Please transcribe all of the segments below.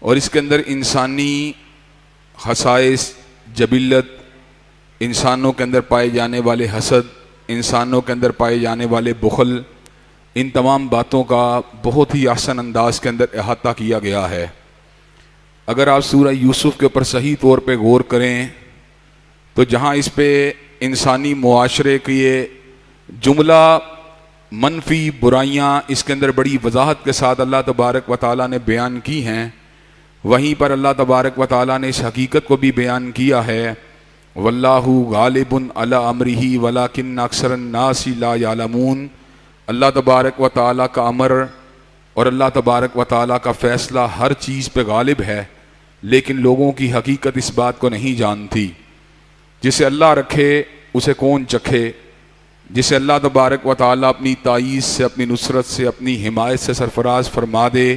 और इसके अंदर इंसानी खसाइस, जबिल्लत, इंसानों के अंदर पाए जाने वाले हसद, इंसानों के अंदर पाए जाने वाले बुखल, इन तमाम बातों का बहुत ही आसान अंदाज के अंदर अहाता किया गया है। अगर आप सूरह यूसुफ के ऊपर सही तौर पे गौर करें तो जहाँ इस पे इंसानी मुआशरे के ये जुमला मनफी बुराइयाँ इसके अंदर बड़ी वजाहत के साथ अल्लाह तबारक व तआला ने बयान की हैं, वहीं पर अल्लाह तबारक व तआला ने इस हकीकत को भी बयान किया है, वल्लाहु गालिबुन अला अमरिही वलाकिन्न अक्सरन नासी ला यालमून। अल्लाह तबारक व तआला का अमर और अल्लाह तबारक व तआला का फ़ैसला हर चीज़ पे गालिब है, लेकिन लोगों की हकीकत इस बात को नहीं जानती। जिसे अल्लाह रखे उसे कौन चखे, जिसे अल्लाह तबारक व तआला अपनी ताईद से, अपनी नुसरत से, अपनी हिमायत से सरफराज फरमा दे,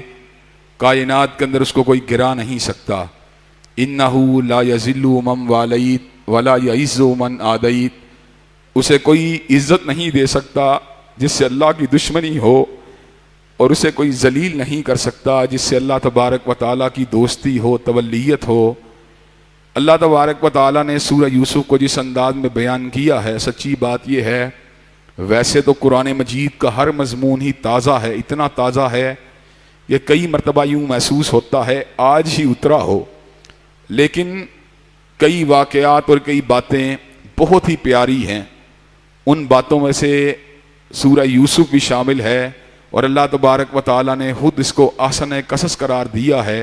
कायनात के अंदर उसको कोई गिरा नहीं सकता। इन्नहु ला यज़िल्लु मन वालैत वला यइज़्ज़ु मन आदैत। उसे कोई इज्जत नहीं दे सकता जिससे अल्लाह की दुश्मनी हो, और उसे कोई जलील नहीं कर सकता जिससे अल्लाह तबारक व तआला की दोस्ती हो, तवल्लियत हो। अल्लाह तबारक व तआला ने सूरह यूसुफ को जिस अंदाज में बयान किया है, सच्ची बात यह है, वैसे तो कुरान मजीद का हर मजमून ही ताज़ा है, इतना ताज़ा है कि कई मरतबा यूँ महसूस होता है आज ही उतरा हो, लेकिन कई वाक़यात और कई बातें बहुत ही प्यारी हैं। उन बातों में से सूरह यूसुफ भी शामिल है, और अल्लाह तबारक व तआला ने खुद इसको आसन कसस करार दिया है।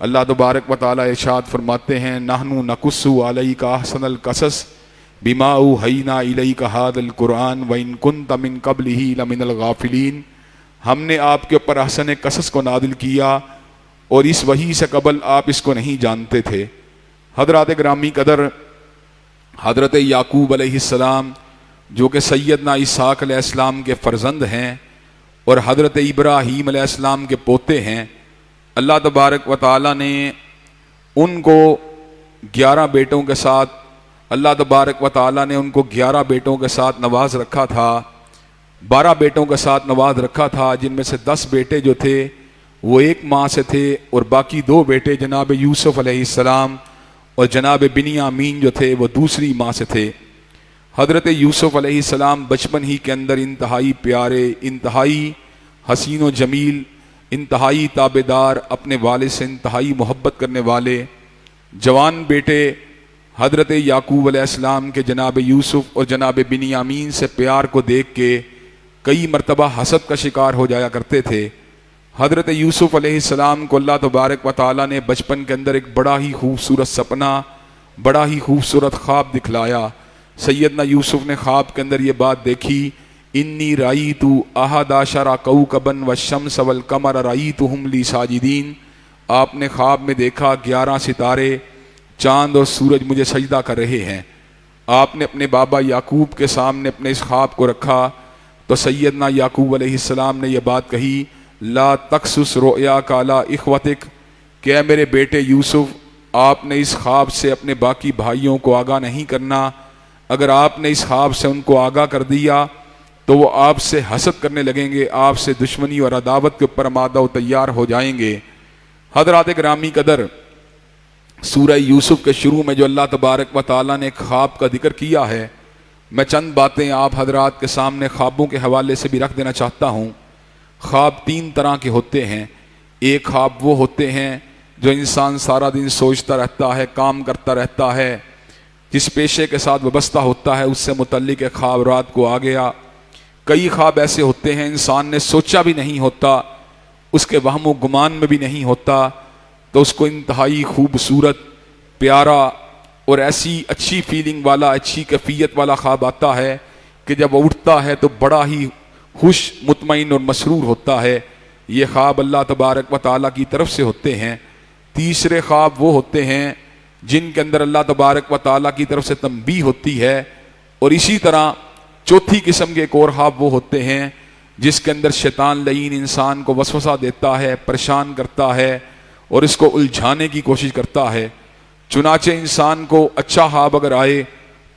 अल्लाह तबारक व तआला इरशाद फरमाते हैं, नहनु नकुस्सु अलैका अहसनल कसस बिमा औहैना इलैका हादल कुरान व इन कुन्त मिन क़ब्लिही लमिनल गाफिलीन। हमने आपके ऊपर अहसन कसस को नादिल किया और इस वही से कबल आप इसको नहीं जानते थे। हज़रात ग्रामी कदर हज़रत याकूब अलैहिस्सलाम जो कि सैयदना इसहाक़ अलैहिस्सलाम के फ़र्जंद हैं और हज़रत इब्राहीम अलैहिस्सलाम के पोते हैं, अल्लाह तबारक व तआला ने उनको 11 बेटों के साथ, अल्लाह तबारक व तआला ने उनको 11 बेटों के साथ नवाज रखा था, 12 बेटों के साथ नवाज रखा था, जिनमें से 10 बेटे जो थे वो एक माँ से थे और बाकी 2 बेटे जनाब यूसुफ अलैहिस्सलाम और जनाब बिन्यामीन जो थे वो दूसरी माँ से थे। हज़रत यूसुफ अलैहिस्सलाम बचपन ही के अंदर इंतहाई प्यारे, इंतहाई हसीन व जमील, इंतहाई ताबेदार, अपने वालिद से इंतहाई मोहब्बत करने वाले जवान बेटे हज़रत याकूब अलैहिस्सलाम के जनाब यूसुफ और जनाब बिन्यामीन से प्यार को देख के कई मरतबा हसद का शिकार हो जाया करते थे। हज़रत यूसुफ अलैहिस्सलाम को अल्लाह तबारक व तआला ने बचपन के अंदर एक बड़ा ही खूबसूरत सपना, बड़ा ही खूबसूरत ख्वाब दिखलाया। सैयदना यूसुफ ने ख्वाब के अंदर ये बात देखी, इन्नी राईतु अहदाशरा कौकबन व शम्स वल कमर राईतुहुम ली साजिदीन। आपने ख्वाब में देखा 11 सितारे, चांद और सूरज मुझे सजदा कर रहे हैं। आपने अपने बाबा याकूब के सामने अपने इस ख्वाब को रखा तो सैयदना याकूब अलैहिस्सलाम ने यह बात कही, ला तक़सुस रुया का अला इख्वतिक, क्या मेरे बेटे यूसुफ आपने इस ख्वाब से अपने बाकी भाइयों को आगाह नहीं करना। अगर आपने इस ख्वाब से उनको आगाह कर दिया तो वो आपसे हसद करने लगेंगे, आपसे दुश्मनी और अदावत के ऊपर आमादा व तैयार हो जाएंगे। हज़रात ग्रामी कदर सूरह यूसुफ के शुरू में जो अल्लाह तबारक व तआला ने ख्वाब का जिक्र किया है, मैं चंद बातें आप हजरात के सामने ख्वाबों के हवाले से भी रख देना चाहता हूँ। ख्वाब 3 तरह के होते हैं। एक ख्वाब वो होते हैं जो इंसान सारा दिन सोचता रहता है, काम करता रहता है, जिस पेशे के साथ वाबस्ता होता है उससे मुतल्लिक एक ख्वाब रात को आ गया। कई ख्वाब ऐसे होते हैं इंसान ने सोचा भी नहीं होता, उसके वहम गुमान में भी नहीं होता, तो उसको इंतहाई खूबसूरत, प्यारा और ऐसी अच्छी फीलिंग वाला, अच्छी कैफियत वाला ख्वाब आता है कि जब वो उठता है तो बड़ा ही खुश, मुतमईन और मसरूर होता है। ये ख्वाब अल्लाह तबारक व तआला की तरफ से होते हैं। तीसरे ख्वाब वो होते हैं जिनके अंदर अल्लाह तबारक व तआला की तरफ से तंबीह होती है, और इसी तरह चौथी किस्म के एक और ख्वाब वो होते हैं जिसके अंदर शैतान लईन इंसान को वसवसा देता है, परेशान करता है और इसको उलझाने की कोशिश करता है। चुनाचे इंसान को अच्छा ख्वाब अगर आए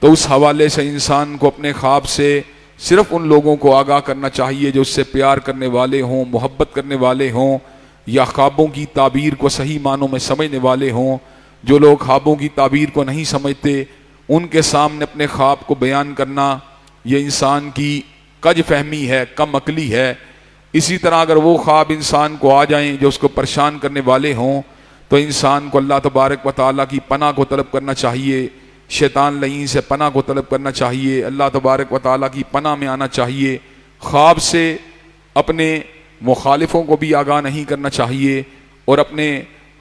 तो उस हवाले से इंसान को अपने ख्वाब से सिर्फ उन लोगों को आगाह करना चाहिए जो उससे प्यार करने वाले हों, मोहब्बत करने वाले हों, या ख्वाबों की ताबीर को सही मानों में समझने वाले हों। जो लोग ख्वाबों की ताबीर को नहीं समझते उनके सामने अपने ख्वाब को बयान करना ये इंसान की कज फहमी है, कम अकली है। इसी तरह अगर वो ख्वाब इंसान को आ जाएं जो उसको परेशान करने वाले हों तो इंसान को अल्लाह तबारक व तआला की पनाह को तलब करना चाहिए, शैतान लईन से पनाह को तलब करना चाहिए, अल्लाह तबारक व तआला की पनाह में आना चाहिए। ख्वाब से अपने मुखालिफों को भी आगाह नहीं करना चाहिए और अपने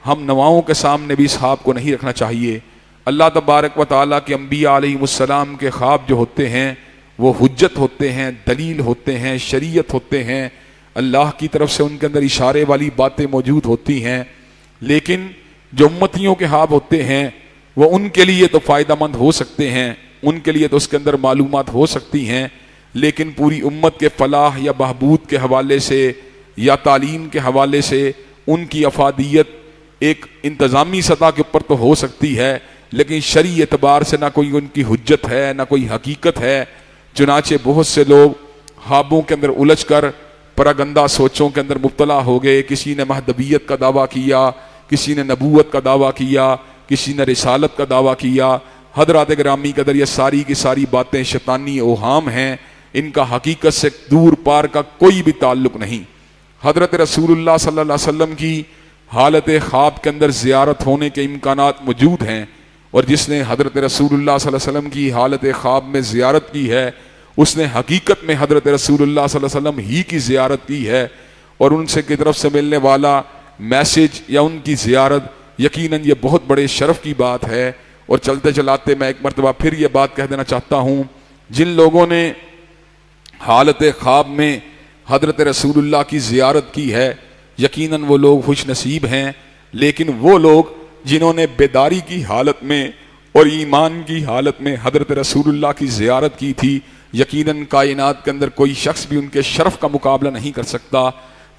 हम नवाओं के सामने भी इस ख्वाब को नहीं रखना चाहिए। अल्लाह तबारक व तआला के अंबिया अलैहिमुस्सलाम के ख्वाब जो होते हैं वो हुज्जत होते हैं, दलील होते हैं, शरीयत होते हैं, अल्लाह की तरफ से उनके अंदर इशारे वाली बातें मौजूद होती हैं। लेकिन जो उम्मतियों के ख्वाब होते हैं वो उनके लिए तो फ़ायदेमंद हो सकते हैं, उनके लिए तो उसके अंदर मालूमात हो सकती हैं, लेकिन पूरी उम्मत के फलाह या बहबूद के हवाले से या तालीम के हवाले से उनकी अफादियत एक इंतज़ामी सतह के ऊपर तो हो सकती है, लेकिन शरई एतबार से ना कोई उनकी हुज्जत है ना कोई हकीकत है। चुनाचे बहुत से लोग ख्वाबों के अंदर उलझ कर परगंदा सोचों के अंदर मुब्तला हो गए। किसी ने महदबियत का दावा किया, किसी ने नबूवत का दावा किया, किसी ने रिसालत का दावा किया। हजरात गिरामी कदर ये सारी की सारी बातें शैतानी ओहाम हैं, इनका हकीकत से दूर पार का कोई भी ताल्लुक नहीं। हजरत रसूलुल्लाह सल्लल्लाहु अलैहि वसल्लम की हालत ख्वाब के अंदर ज़ियारत होने के इम्कानात मौजूद हैं और जिसने हजरत रसूलुल्लाह सल्लल्लाहु अलैहि वसल्लम की हालत ख्वाब में ज़ियारत की है उसने हकीकत में हजरत रसूलुल्लाह सल्लल्लाहु अलैहि वसल्लम ही की ज़ियारत की है और उनसे की तरफ से मिलने वाला मैसेज या उनकी ज़ियारत यकीनन ये बहुत बड़े शरफ की बात है। और चलते चलाते मैं एक मरतबा फिर ये बात कह देना चाहता हूँ, जिन लोगों ने हालत ख्वाब में हजरत रसूलुल्लाह की ज़ियारत की है यकीनन वो लोग खुश नसीब हैं। लेकिन वो लोग जिन्होंने बेदारी की हालत में और ईमान की हालत में हजरत रसूलुल्लाह की ज़ियारत की थी, यकीनन कायनात के अंदर कोई शख्स भी उनके शरफ का मुकाबला नहीं कर सकता।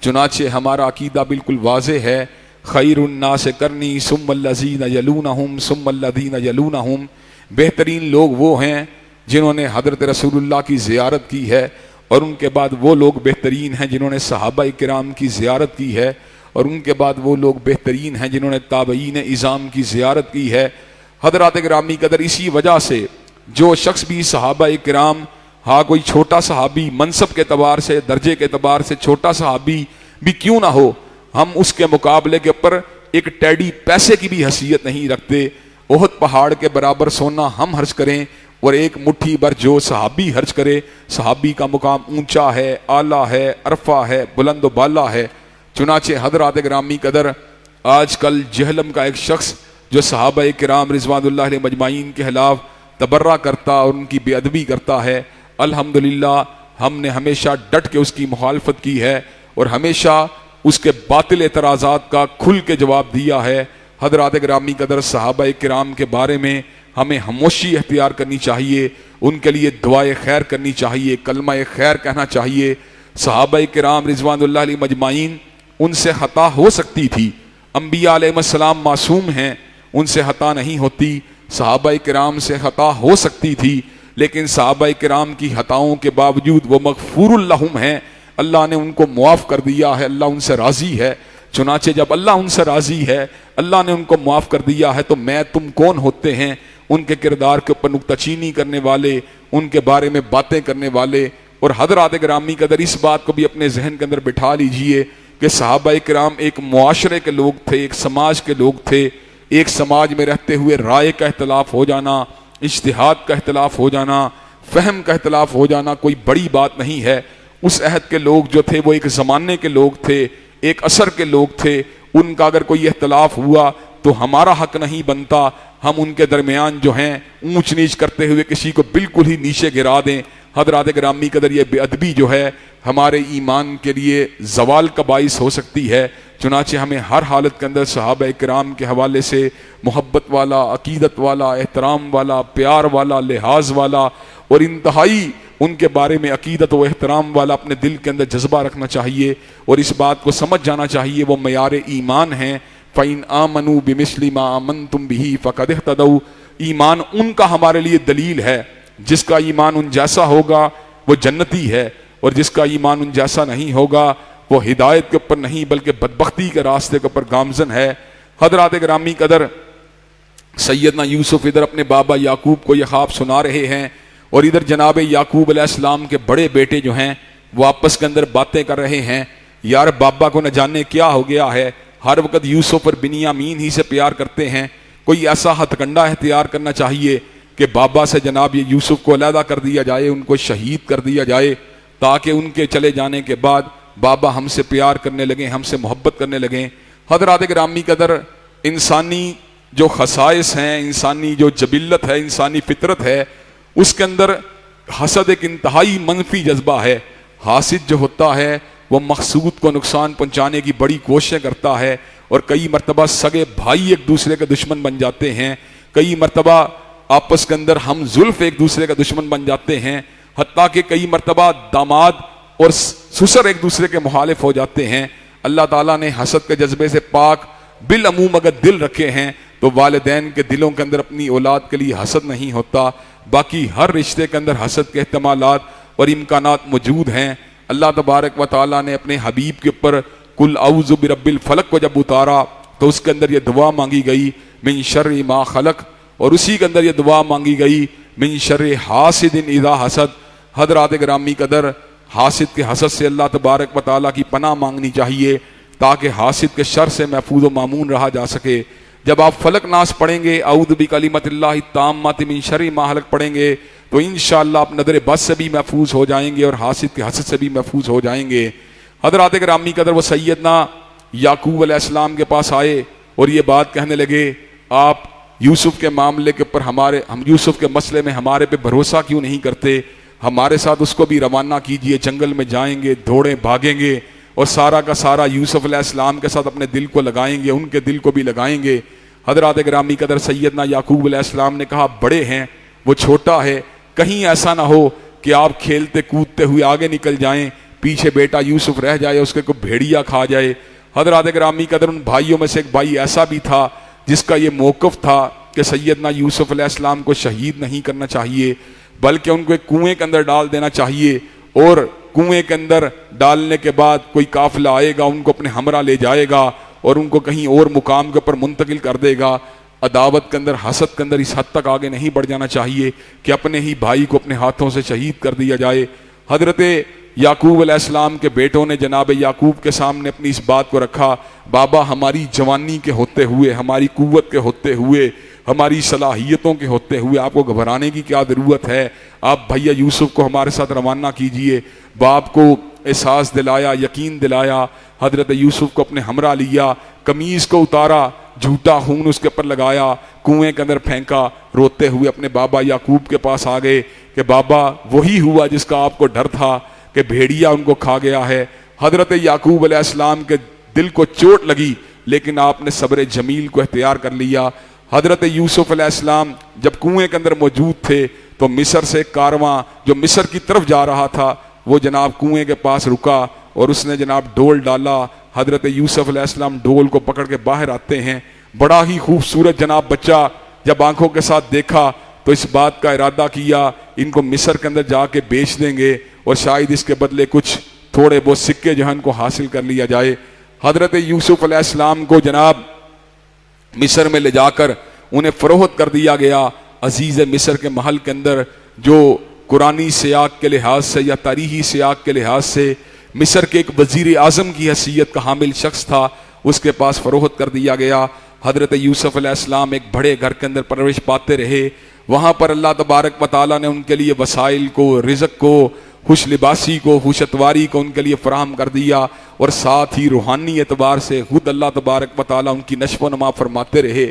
चुनाचे हमारा अकीदा बिल्कुल वाज़े है, खैरुन्नास करनी सुम्मल्लज़ीना यलूनहुम सुम्मल्लज़ीना यलूनहुम। बेहतरीन लोग वो हैं जिन्होंने हजरत रसूलुल्लाह की ज़ियारत की है और उनके बाद वो लोग बेहतरीन हैं जिन्होंने सहाबा किराम की ज़ियारत की है और उनके बाद वो लोग बेहतरीन हैं जिन्होंने ताबईन इज़ाम की ज़ियारत की है। हजरात गिरामी कदर इसी वजह से जो शख्स भी सहाबा किराम, हाँ कोई छोटा सहाबी मनसब के अतबार से दर्जे के अतबार से छोटा सहाबी भी क्यों ना हो, हम उसके मुकाबले के ऊपर एक टेडी पैसे की भी हैसियत नहीं रखते। ओहद पहाड़ के बराबर सोना हम खर्च करें और एक मुट्ठी भर जो सहाबी खर्च करे, सहाबी का मुकाम ऊंचा है, आला है, अरफा है, बुलंद बाला है। चुनाचे हजरात गिरामी कदर आजकल जहलम का एक शख्स जो सहाबा किराम रिज़वानुल्लाह अलैहिम मजमाइन के खिलाफ तबर्रा करता और उनकी बेअदबी करता है, अल्हम्दुलिल्लाह हमने हमेशा डट के उसकी मुखालफत की है और हमेशा उसके बातिल एतराज़ात का खुल के जवाब दिया है। हजरात गिरामी कदर सहाबा किराम के बारे में हमें खामोशी अख्तियार करनी चाहिए, उनके लिए दुआए खैर करनी चाहिए, कलमा खैर कहना चाहिए। सहाबा किराम रिज़वानुल्लाह अलैहिम मजमाइन उनसे खता हो सकती थी, अंबिया अलैहिस्सलाम मासूम हैं, उनसे खता नहीं होती। सहाबा किराम से खता हो सकती थी लेकिन सहाबा किराम की खताओं के बावजूद वो मग़फ़ूरुल लहुम हैं, अल्लाह ने उनको मुआफ़ कर दिया है, अल्लाह उनसे राज़ी है। चुनाचे जब अल्लाह उनसे राज़ी है, अल्लाह ने उनको मुआफ़ कर दिया है, तो मैं तुम कौन होते हैं उनके किरदार के ऊपर नुक्ताचीनी करने वाले, उनके बारे में बातें करने वाले। और हज़रात गिरामी कदर इस बात को भी अपने जहन के अंदर बिठा लीजिए कि सहाबा किराम एक मुआशरे के लोग थे, एक समाज के लोग थे। एक समाज में रहते हुए राय का इख्तलाफ हो जाना, इज्तिहाद का इख्तलाफ हो जाना, फ़हम का इख्तलाफ हो जाना कोई बड़ी बात नहीं है। उस अहद के लोग जो थे वो एक ज़माने के लोग थे, एक असर के लोग थे। उनका अगर कोई इख्तलाफ हुआ तो हमारा हक नहीं बनता हम उनके दरमियान जो हैं ऊंच नीच करते हुए किसी को बिल्कुल ही नीचे गिरा दें। हज़रात गिरामी कदर ये बेअदबी जो है हमारे ईमान के लिए ज़वाल का बाइस हो सकती है। चुनाचे हमें हर हालत के अंदर सहाबा किराम के हवाले से मोहब्बत वाला, अकीदत वाला, एहतराम वाला, प्यार वाला, लिहाज वाला और इंतहाई उनके बारे में अकीदत व एहतराम वाला अपने दिल के अंदर जज्बा रखना चाहिए और इस बात को समझ जाना चाहिए वो मयार ईमान है। फ़इन आमनू बिमिस्लि मा आमनतुम बिही फ़क़द इह्तदौ। ईमान उनका हमारे लिए दलील है, जिसका ईमान उन जैसा होगा वो जन्नती है और जिसका ईमान उन जैसा नहीं होगा वो हिदायत के ऊपर नहीं बल्कि बदबख्ती के रास्ते के ऊपर गामजन है। हजरात गिरामी कदर, सैयदना यूसुफ इधर अपने बाबा याकूब को यह ख्वाब सुना रहे हैं और इधर जनाब याकूब अलैहिस्सलाम के बड़े बेटे जो हैं वो आपस के अंदर बातें कर रहे हैं। यार बाबा को न जाने क्या हो गया है, हर वक्त यूसुफ और बिनियामीन ही से प्यार करते हैं। कोई ऐसा हथकंडा इख्तियार करना चाहिए कि बाबा से जनाब ये यूसुफ को अलहदा कर दिया जाए, उनको शहीद कर दिया जाए, ताकि उनके चले जाने के बाद बाबा हमसे प्यार करने लगें, हमसे मोहब्बत करने लगें। हजरात गिरामी कदर, इंसानी जो खसाइस हैं, इंसानी जो जबिल्लत है, इंसानी फितरत है, उसके अंदर हसद एक इंतहाई मनफी जज्बा है। हासिद जो होता है वो मकसूद को नुकसान पहुंचाने की बड़ी कोशिश करता है और कई मरतबा सगे भाई एक दूसरे के दुश्मन बन जाते हैं, कई मरतबा आपस के अंदर हम जुल्फ एक दूसरे का दुश्मन बन जाते हैं, हत्ता कि कई मरतबा दामाद और ससुर एक दूसरे के मुखालिफ हो जाते हैं। अल्लाह ताला ने हसद के जज्बे से पाक बिल अमूम अगर दिल रखे हैं तो वालिदैन के दिलों के अंदर अपनी औलाद के लिए हसद नहीं होता। बाकी हर रिश्ते के अंदर हसद के एहतमालात और इम्कानात मौजूद हैं। अल्लाह तबारक व तआला ने अपने हबीब के ऊपर कुल औज़ु बिरब्बिल फलक को जब उतारा तो उसके अंदर यह दुआ मांगी गई मिन शर्रि मा खलक, और उसी के अंदर यह दुआ मांगी गई मिन शर्रि हासिदिन इज़ा हसद। हज़रात गिरामी कदर, हासिद के हसद से अल्लाह तबारक व तआला की पनाह मांगनी चाहिए ताकि हासिद के शर से महफूज व मामून रहा जा सके। जब आप फलक नास पढ़ेंगे, औज़ु बिकलिमतिल्लाहि ताम्माति मिन शर्रि मा खलक पढ़ेंगे, तो इंशाअल्लाह आप नदर बस से भी महफूज हो जाएंगे और हासिद के हसद से भी महफूज हो जाएंगे। हज़रात गिरामी कदर, वो सैयदना याकूब अलैहिस्सलाम के पास आए और ये बात कहने लगे, आप यूसुफ के मामले के ऊपर हम यूसुफ के मसले में हमारे पे भरोसा क्यों नहीं करते? हमारे साथ उसको भी रवाना कीजिए, जंगल में जाएंगे, दौड़े भागेंगे और सारा का सारा यूसुफ अलैहिस्सलाम के साथ अपने दिल को लगाएंगे, उनके दिल को भी लगाएंगे। हज़रात गिरामी कदर, सैयदना याकूब अलैहिस्सलाम ने कहा, बड़े हैं, वो छोटा है, कहीं ऐसा ना हो कि आप खेलते कूदते हुए आगे निकल जाएं, पीछे बेटा यूसुफ रह जाए, उसके को भेड़िया खा जाए। हज़रात गिरामी कदर, उन भाइयों में से एक भाई ऐसा भी था जिसका ये मौक़िफ़ था कि सैयदना यूसुफ अलैहिस्सलाम को शहीद नहीं करना चाहिए बल्कि उनको एक कुएं के अंदर डाल देना चाहिए, और कुएं के अंदर डालने के बाद कोई काफिला आएगा, उनको अपने हमरा ले जाएगा और उनको कहीं और मुकाम के ऊपर मुंतकिल कर देगा। अदावत के अंदर, हसद के अंदर इस हद तक आगे नहीं बढ़ जाना चाहिए कि अपने ही भाई को अपने हाथों से शहीद कर दिया जाए। हजरत याकूब अलैहिस्सलाम के बेटों ने जनाब याकूब के सामने अपनी इस बात को रखा, बाबा हमारी जवानी के होते हुए, हमारी कुव्वत के होते हुए, हमारी सलाहियतों के होते हुए आपको घबराने की क्या ज़रूरत है? आप भैया यूसुफ को हमारे साथ रवाना कीजिए। बाप को एहसास दिलाया, यकीन दिलाया, हजरत यूसुफ को अपने हमरा लिया, कमीज़ को उतारा, झूठा खून उसके ऊपर लगाया, कुएं के अंदर फेंका, रोते हुए अपने बाबा याकूब के पास आ गए कि बाबा वही हुआ जिसका आपको डर था कि भेड़िया उनको खा गया है। हजरत याकूब अलैहिस्सलाम के दिल को चोट लगी लेकिन आपने सब्र जमील को इख्तियार कर लिया। हजरत यूसुफ अलैहिस्सलाम जब कुएं के अंदर मौजूद थे तो मिस्र से कारवां जो मिस्र की तरफ जा रहा था वो जनाब कुएं के पास रुका और उसने जनाब डोल डाला। हजरत यूसुफ अलैहिस्सलाम डोल को पकड़ के बाहर आते हैं। बड़ा ही खूबसूरत जनाब बच्चा जब आंखों के साथ देखा तो इस बात का इरादा किया इनको मिस्र के अंदर जाके बेच देंगे और शायद इसके बदले कुछ थोड़े बहुत सिक्के जो है इनको हासिल कर लिया जाए। हजरत यूसुफ अलैहिस्सलाम को जनाब मिस्र में ले जाकर उन्हें फरोख्त कर दिया गया। अजीज मिस्र के महल के अंदर जो कुरानी सियाक के लिहाज से या तारीखी सियाक के लिहाज से मिस्र के एक वजीर आज़म की हैसियत का हामिल शख्स था, उसके पास फरोख्त कर दिया गया। हजरत यूसुफ अलैहिस्सलाम एक बड़े घर के अंदर परवरिश पाते रहे। वहाँ पर अल्लाह तबारक व तआला ने उनके लिए वसाइल को, रिज़्क़ को, खुश लिबासी को, खुश अतवारी को उनके लिए फराहम कर दिया और साथ ही रूहानी एतबार से खुद अल्लाह तबारक व तआला उनकी नश्व नमा फरमाते रहे।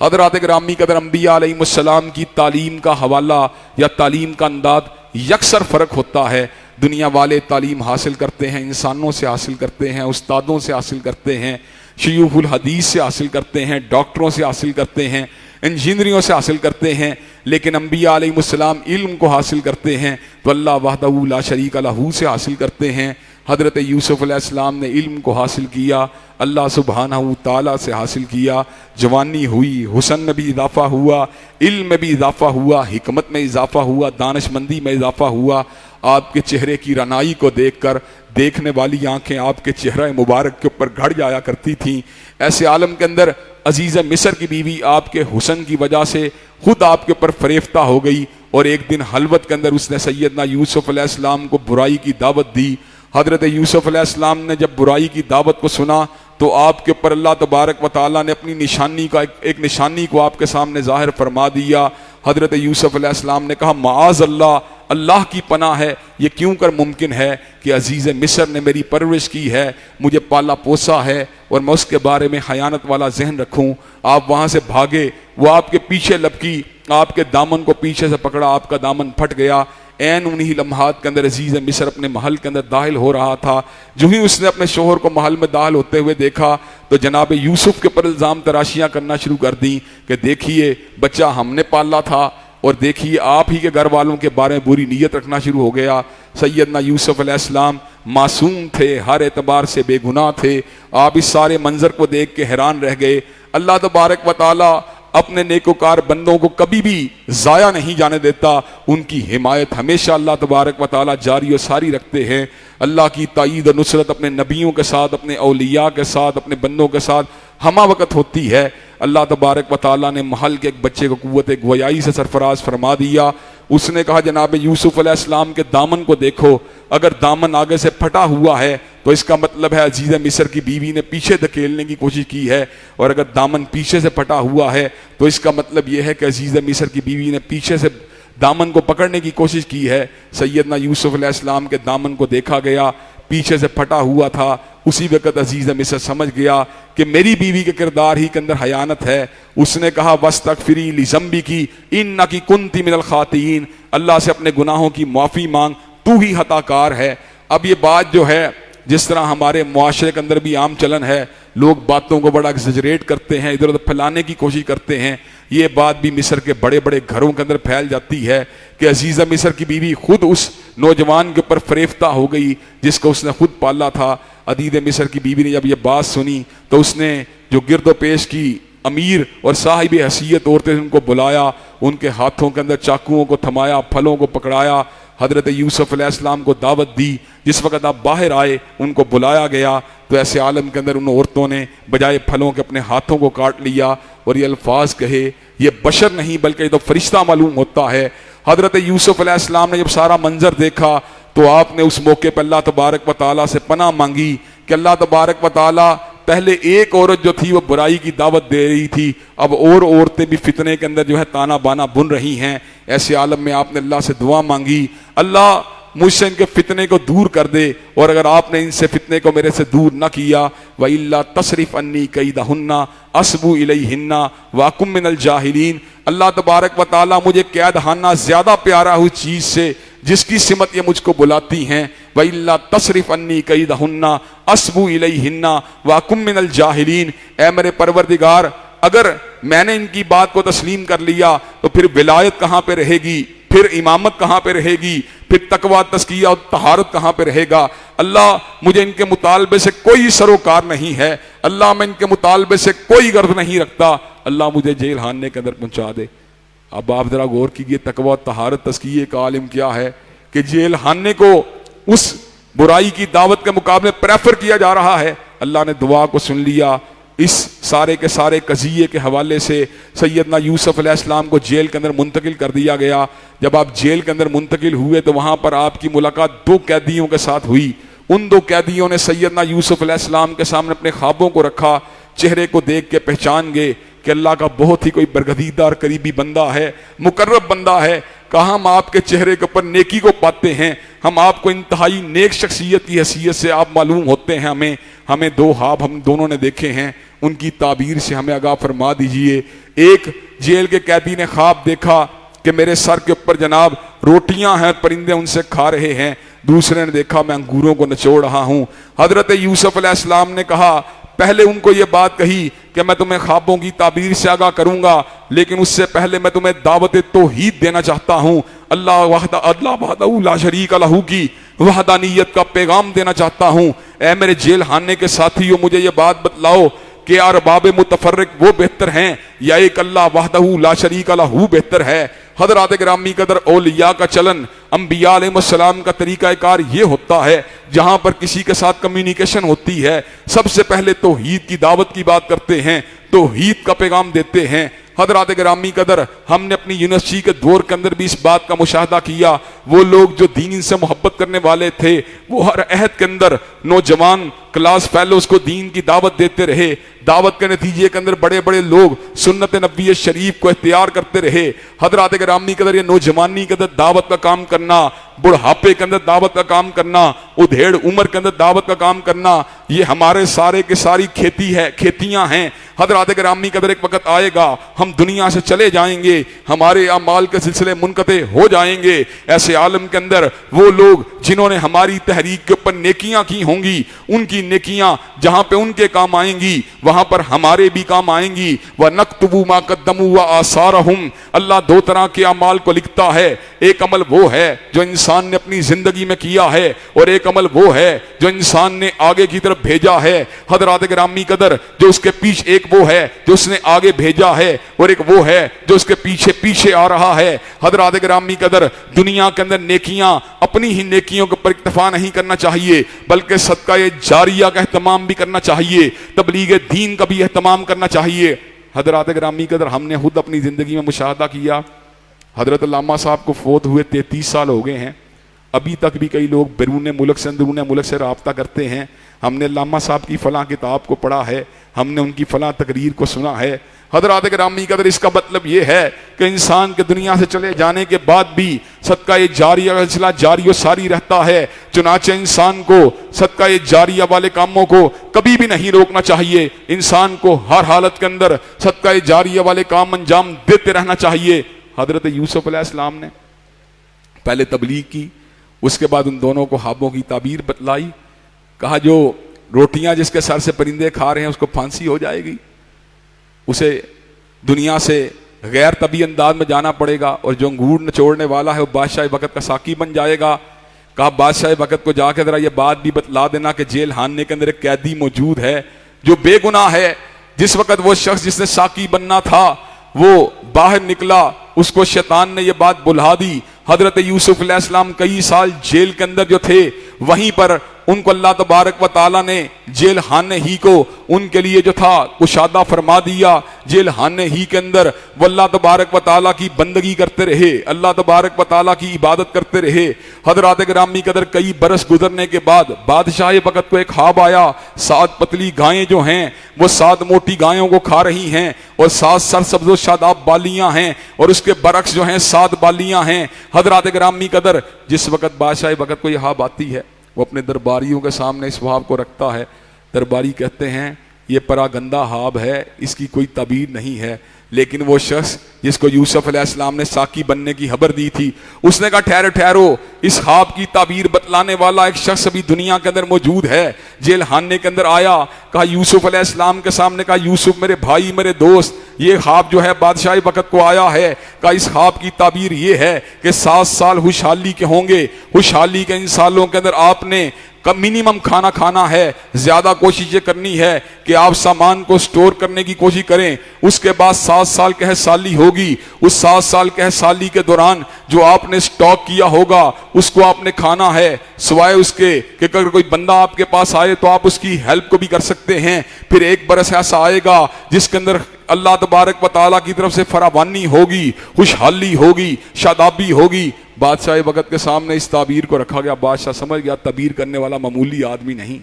हज़रात गिरामी कदर अंबिया अलैहिमुस्सलाम की तालीम का हवाला या तालीम का अंदाज यकसर फ़र्क होता है। दुनिया वाले तालीम हासिल करते हैं, इंसानों से हासिल करते हैं, उस्तादों से हासिल करते हैं, शयूखुल हदीस से हासिल करते हैं, डॉक्टरों से हासिल करते हैं, इंजीनियरिंगों से हासिल करते हैं, लेकिन अंबिया अलैहिमुस्सलाम इल्म को हासिल करते हैं तो अल्लाह वहदहू ला शरीका लहू से हासिल करते हैं। हज़रत यूसुफ अलैहिस्सलाम ने इल्म को हासिल किया, अल्लाह सुब्हानहू ताला से हासिल किया, जवानी हुई, हुसन में भी इजाफ़ा हुआ, इल्म में भी इजाफ़ा हुआ, हिकमत में इजाफ़ा हुआ, दानिशमंदी में इजाफ़ा हुआ। आपके चेहरे की रनाई को देखकर देखने वाली आंखें आपके चेहरा मुबारक के ऊपर गड़ जाया करती थीं। ऐसे आलम के अंदर अजीज़ मिस्र की बीवी आपके हुसन की वजह से खुद आपके ऊपर फरेफ्ता हो गई और एक दिन हलवत के अंदर उसने सैयदना यूसुफ अलैहिस्सलाम को बुराई की दावत दी। हज़रत यूसुफ अलैहिस्सलाम ने जब बुराई की दावत को सुना तो आपके ऊपर अल्लाह तबारक व तआला ने अपनी निशानी का एक निशानी को आपके सामने जाहिर फरमा दिया। हज़रत यूसुफ अलैहिस्सलाम ने कहा, माआज़ अल्लाह, अल्लाह की पनाह है, ये क्यों कर मुमकिन है कि अजीज़ मिस्र ने मेरी परवरिश की है, मुझे पाला पोसा है और मैं उसके बारे में खयानत वाला जहन रखूं। आप वहाँ से भागे, वो आपके पीछे लपकी, आपके दामन को पीछे से पकड़ा, आपका दामन फट गया। ऐन उन्हीं लम्हात के अंदर अजीज़ मिस्र अपने महल के अंदर दाखिल हो रहा था। जो ही उसने अपने शोहर को महल में दाखिल होते हुए देखा तो जनाब यूसुफ के ऊपर इल्ज़ाम तराशियाँ करना शुरू कर दी कि देखिए बच्चा हमने पाला था और देखिए आप ही के घर वालों के बारे में बुरी नीयत रखना शुरू हो गया। सैयदना यूसुफ अलैहिस्सलाम मासूम थे, हर एतबार से बेगुनाह थे। आप इस सारे मंजर को देख के हैरान रह गए। अल्लाह तबारक व तआला अपने नेकोकार बंदों को कभी भी ज़ाया नहीं जाने देता, उनकी हिमायत हमेशा अल्लाह तबारक व तआला जारी और सारी रखते हैं। अल्लाह की ताईद और नुसरत अपने नबियों के साथ, अपने औलिया के साथ, अपने बंदों के साथ हमा वक़्त होती है। अल्लाह तबारक व तआला ने महल के एक बच्चे को कुव्वत गोयाई से सरफराज फरमा दिया। उसने कहा, जनाब यूसुफ अलैहिस्सलाम के दामन को देखो, अगर दामन आगे से फटा हुआ है तो इसका मतलब है अजीज़ मिस्र की बीवी ने पीछे धकेलने की कोशिश की है, और अगर दामन पीछे से फटा हुआ है तो इसका मतलब यह है कि अजीज़ मिस्र की बीवी ने पीछे से दामन को पकड़ने की कोशिश की है। सैयदना यूसुफ अलैहिस्सलाम के दामन को देखा गया, पीछे से फटा हुआ था। उसी वक़्त अजीज़ मिस्र समझ गया कि मेरी बीवी के किरदार ही के अंदर हयानत है। उसने कहा, वस्तगफिरी लिज़ंबिकी इन्नकी कुन्ती मिनल खातीन, अल्लाह से अपने गुनाहों की माफ़ी मांग, तू ही हताकार है। अब ये बात जो है, जिस तरह हमारे मुआशरे के अंदर भी आम चलन है, लोग बातों को बड़ा एक्सजरेट करते हैं, इधर उधर फैलाने की कोशिश करते हैं, ये बात भी मिस्र के बड़े बड़े घरों के अंदर फैल जाती है कि अजीज़ा मिस्र की बीवी खुद उस नौजवान के ऊपर फरेफ्ता हो गई जिसको उसने खुद पाला था। अजीज़ मिस्र की बीवी ने जब ये बात सुनी तो उसने जो गिरदो पेश की अमीर और साहिब हैसियत औरतें, उनको बुलाया, उनके हाथों के अंदर चाकुओं को थमाया, फलों को पकड़ाया, हज़रत यूसुफ अलैहिस्सलाम को दावत दी। जिस वक़्त आप बाहर आए उनको बुलाया गया तो ऐसे आलम के अंदर उन औरतों ने बजाय फलों के अपने हाथों को काट लिया और ये अल्फाज कहे, ये बशर नहीं बल्कि ये तो फरिश्ता मालूम होता है। हज़रत यूसुफ अलैहिस्सलाम ने जब सारा मंजर देखा तो आपने उस मौके पर अल्लाह तबारक व तआला से पनाह मांगी कि अल्लाह तबारक व तआला, पहले एक औरत जो थी वो बुराई की दावत दे रही थी, अब और औरतें भी फितने के अंदर जो है ताना बाना बुन रही हैं। ऐसे आलम में आपने अल्लाह से दुआ मांगी, अल्लाह मुझसे इनके फितने को दूर कर दे, और अगर आपने इनसे फितने को मेरे से दूर न किया, व इल्ला तसरिफ अन्नी कैदहुन्ना अस्बु इलैहिन्ना वाकुम मिनल जाहिलीन, अल्लाह तबारक व तआला मुझे कैदहाना ज्यादा प्यारा हुई चीज से जिसकी सिमत ये मुझको बुलाती हैं, व इल्ला तसरिफ अन्नी कैदहुन्ना अस्बु इलैहिन्ना वाकुम मिनल जाहिलीन, ऐ मेरे परवरदिगार, अगर मैंने इनकी बात को तस्लीम कर लिया तो फिर विलायत कहाँ पे रहेगी, फिर इमामत कहाँ पे रहेगी, फिर तकवा तस्किया और तहारत कहाँ पे रहेगा। अल्लाह मुझे इनके मुतालबे से कोई सरोकार नहीं है, अल्लाह मैं इनके मुतालबे से कोई गर्व नहीं रखता, अल्लाह मुझे जेल खाने के अंदर पहुंचा दे। अब आप जरा गौर कीजिए, तकवा तहारत तस्किये का आलिम क्या है कि जेल खाने को उस बुराई की दावत के मुकाबले प्रेफर किया जा रहा है। अल्लाह ने दुआ को सुन लिया। इस सारे के सारे कज़िये के हवाले से सैयदना यूसुफ अलैहिस्सलाम को जेल के अंदर मुंतकिल कर दिया गया। जब आप जेल के अंदर मुंतकिल हुए तो वहाँ पर आपकी मुलाकात दो कैदियों के साथ हुई। उन दो कैदियों ने सैयदना यूसुफ अलैहिस्सलाम के सामने अपने ख्वाबों को रखा, चेहरे को देख के पहचान गए कि अल्लाह का बहुत ही कोई बरगदीदा और करीबी बंदा है, मुकर्रब बंदा है। कहा हम आपके चेहरे के ऊपर नेकी को पाते हैं, हम आपको इंतहाई नेक शख्सियत की हैसियत से आप मालूम होते हैं, हमें दो ख्वाब हम दोनों ने देखे हैं, उनकी ताबीर से हमें आगाह फरमा दीजिए। एक जेल के कैदी ने ख्वाब देखा कि मेरे सर के ऊपर जनाब रोटियां हैं, परिंदे उनसे खा रहे हैं। दूसरे ने देखा मैं अंगूरों को निचोड़ रहा हूं। हजरत यूसुफ अलैहिस्सलाम ने कहा, पहले उनको ये बात कही कि मैं तुम्हें ख्वाबों की ताबीर से आगाह करूंगा, लेकिन उससे पहले मैं तुम्हें दावत तौहीद देना चाहता हूं, अल्लाह वहदहू ला शरीक लहू की, वहदानियत का पैगाम देना चाहता हूं। ऐ मेरे जेल खाने के साथियों, मुझे ये बात बतलाओ कि अरबाब मुतफर्रिक वो बेहतर हैं या एक अल्लाह वहदहू ला शरीक लहू बेहतर है। हजरात ग्रामी कदर औलिया का चलन, अंबिया अलैहिस्सलाम का तरीका कार ये होता है, जहां पर किसी के साथ कम्युनिकेशन होती है, सबसे पहले तौहीद की दावत की बात करते हैं, तौहीद का पैगाम देते हैं। हजरात ग्रामी कदर, हमने अपनी यूनिवर्सिटी के दौर के अंदर भी इस बात का मुशाहदा किया, वो लोग जो दीन से मोहब्बत करने वाले थे, वो हर अहद के अंदर नौजवान क्लास फेलोज को दीन की दावत देते रहे। दावत के नतीजे के अंदर बड़े बड़े लोग सुन्नत नबी शरीफ को इख्तियार करते रहे। हजरात ग्रामी के अंदर ये नौजवानी के अंदर दावत का काम करना, बुढ़ापे के अंदर दावत का काम करना, उधेड़ उम्र के अंदर दावत का काम करना, ये हमारे सारे के सारी खेती है, खेतियां हैं। हजरात ग्रामी के अंदर एक वक्त आएगा हम दुनिया से चले जाएंगे, हमारे अमाल के सिलसिले मुनक़ते हो जाएंगे। ऐसे आलम के अंदर वो लोग जिन्होंने हमारी तहरीक के ऊपर नेकियां की होंगी, उनकी नेकियां जहां पे उनके काम आएंगी वहां पर हमारे भी काम आएंगी। व नक्तबू मा कद्दमू व आसारहुम, अल्लाह दो तरह के अमाल को लिखता है। एक अमल वो है जो इंसान ने अपनी जिंदगी में किया है, और एक अमल वो है जो इंसान ने आगे की तरफ भेजा है। हजरात ग्रामी कदर, जो उसके पीछे एक वो है जो उसने आगे भेजा है, और एक वो है जो उसके पीछे पीछे आ रहा है। हजरात ग्रामी कदर, दुनिया के अंदर नेकियां, अपनी ही नेकियों के ऊपर इक्तफा नहीं करना चाहिए, बल्कि सदका ये जारिया का एहतमाम भी करना चाहिए, तबलीग दीन का भी एहतमाम करना चाहिए। हजरात ग्रामी कदर, हमने खुद अपनी जिंदगी में मुशाहदा किया, हजरत अल्लामा साहब को फोत हुए 33 साल हो गए हैं, अभी तक भी कई लोग बैरून मुल्क से अंदरून मुल्क से रब्ता करते हैं। हमने अल्लामा साहब की फलां किताब को पढ़ा है, हमने उनकी फलां तकरीर को सुना है। हजरात ग्रामी कदर, इसका मतलब यह है कि इंसान के दुनिया से चले जाने के बाद भी सदका ये जारिया का सिलसिला जारी सारी रहता है। चुनाचे इंसान को सदका ये जारिया वाले कामों को कभी भी नहीं रोकना चाहिए। इंसान को हर हालत के अंदर सदका ये जारिया वाले काम अंजाम देते रहना चाहिए। हजरत यूसुफ अलैहिस्सलाम ने पहले तबलीग की, उसके बाद उन दोनों को ख्वाबों की ताबीर बतलाई। कहा जो रोटियां जिसके सर से परिंदे खा रहे हैं उसको फांसी हो जाएगी, उसे दुनिया से गैर तबी अंदाज में जाना पड़ेगा, और जो अंगूर नचोड़ने वाला है वो बादशाह वक्त का साकी बन जाएगा। कहा बादशाह वक्त को जाकर जरा ये बात भी बतला देना कि जेल खाने के अंदर एक कैदी मौजूद है जो बेगुनाह है। जिस वक्त वो शख्स जिसने साकी बनना था वो बाहर निकला, उसको शैतान ने यह बात बुला दी। हजरत यूसुफ अलैहिस्सलाम कई साल जेल के अंदर जो थे, वहीं पर उनको अल्लाह तबारक व ताला ने जेल खाने ही को उनके लिए जो था कुशादा फरमा दिया। जेल खाने ही के अंदर वो अल्लाह तबारक व ताला की बंदगी करते रहे, अल्लाह तबारक व ताला की इबादत करते रहे। हजरात ग्रामी कदर, कई बरस गुजरने के बाद बादशाह वक्त को एक ख्वाब आया, 7 पतली गायें जो हैं वो 7 मोटी गायों को खा रही हैं, और 7 सरसब्ज़ शादाब बालियां हैं, और उसके बरक्स जो हैं 7 बालियां हैं। हजरात ग्रामी कदर, जिस वक्त बादशाह वक्त को यह ख्वाब आती है, वो अपने दरबारियों के सामने इस ख्वाब को रखता है। दरबारी कहते हैं ये परागंदा ख्वाब है, इसकी कोई ताबीर नहीं है। लेकिन वो शख्स जिसको यूसुफ अलैहिस्सलाम ने साकी बनने की खबर दी थी, उसने कहा ठहरो ठहरो, इस ख्वाब की ताबीर बतलाने वाला एक शख्स अभी दुनिया के अंदर मौजूद है। जेल खाने के अंदर आया, कहा यूसुफ अलैहिस्सलाम के सामने, कहा यूसुफ मेरे भाई मेरे दोस्त, ये ख्वाब जो है बादशाह वक्त को आया है। कहा इस ख्वाब की ताबीर ये है कि 7 साल खुशहाली के होंगे, खुशहाली के इन सालों के अंदर आपने मिनिमम खाना खाना है, ज्यादा कोशिश ये करनी है कि आप सामान को स्टोर करने की कोशिश करें। उसके बाद 7 साल कहसाली होगी, उस 7 साल कहसाली के दौरान जो आपने स्टॉक किया होगा उसको आपने खाना है, सिवाय उसके कि अगर कोई बंदा आपके पास आए तो आप उसकी हेल्प को भी कर सकते हैं। फिर एक बरस ऐसा आएगा जिसके अंदर अल्लाह तबारक व ताला की तरफ से फरावानी होगी, खुशहाली होगी, शादाबी होगी। बादशाह वक्त के सामने इस ताबीर को रखा गया। बादशाह समझ गया ताबीर करने वाला मामूली आदमी नहीं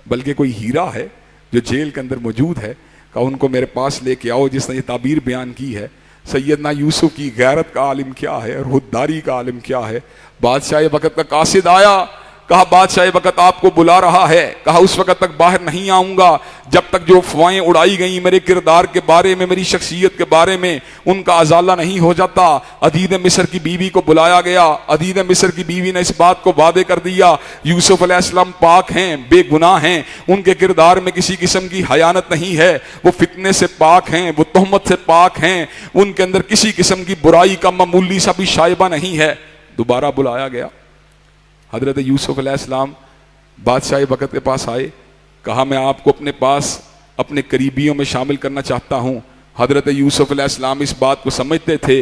बल्कि कोई हीरा है जो जेल के अंदर मौजूद है। कहा उनको मेरे पास लेके आओ जिसने ये ताबीर बयान की है। सैयदना यूसुफ की गैरत का आलिम क्या है और खुददारी का आलिम क्या है। बादशाह वक्त का कासिद आया, कहा बादशाह वक्त आपको बुला रहा है। कहा उस वक्त तक बाहर नहीं आऊंगा जब तक जो अफवाहें उड़ाई गई मेरे किरदार के बारे में, मेरी शख्सियत के बारे में, उनका अजाला नहीं हो जाता। अदीद मिस्र की बीवी को बुलाया गया। अदीद मिस्र की बीवी ने इस बात को वादे कर दिया यूसुफ अलैहिस्सलाम पाक हैं, बेगुनाह हैं, उनके किरदार में किसी किस्म की हयानत नहीं है, वो फितने से पाक हैं, वो तोहमत से पाक हैं, उनके अंदर किसी किस्म की बुराई का मामूली सा भी शायबा नहीं है। दोबारा बुलाया गया। हजरत यूसुफ अलैहिस्सलाम बादशाह वक़्त के पास आए, कहा मैं आपको अपने पास अपने करीबियों में शामिल करना चाहता हूँ। हजरत यूसुफ अलैहिस्सलाम इस बात को समझते थे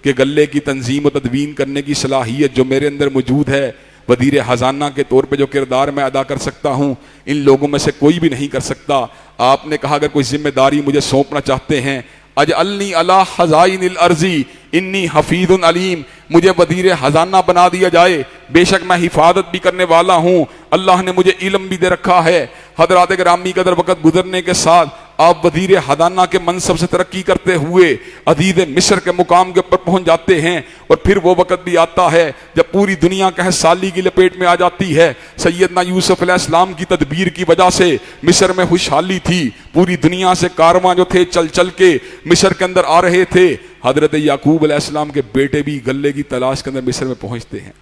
कि गले की तंजीम और तदवीन करने की सलाहियत जो मेरे अंदर मौजूद है, वज़ीर ख़जाना के तौर पे जो किरदार मैं अदा कर सकता हूँ, इन लोगों में से कोई भी नहीं कर सकता। आपने कहा अगर कोई जिम्मेदारी मुझे सौंपना चाहते हैं, अजअलनी अला खज़ाइनिल अर्ज़ी इन्नी हफीज़ुन अलीम, मुझे वज़ीर ख़जाना बना दिया जाए, बेशक मैं हिफाजत भी करने वाला हूँ, अल्लाह ने मुझे इल्म भी दे रखा है। हज़रात गिरामी कदर वक़्त गुजरने के साथ आप वज़ीर ख़जाना के मनसब से तरक्की करते हुए अजीज़ मिस्र के मुकाम के ऊपर पहुँच जाते हैं। और फिर वो वक़्त भी आता है जब पूरी दुनिया कहसाली की लपेट में आ जाती है। सैयदना यूसुफ अलैहिस्सलाम की तदबीर की वजह से मिस्र में खुशहाली थी, पूरी दुनिया से कारवां जो थे चल चल के मिस्र के अंदर आ रहे थे। हज़रत याकूब अलैहिस्सलाम के बेटे भी गले की तलाश के अंदर मिस्र में पहुँचते हैं।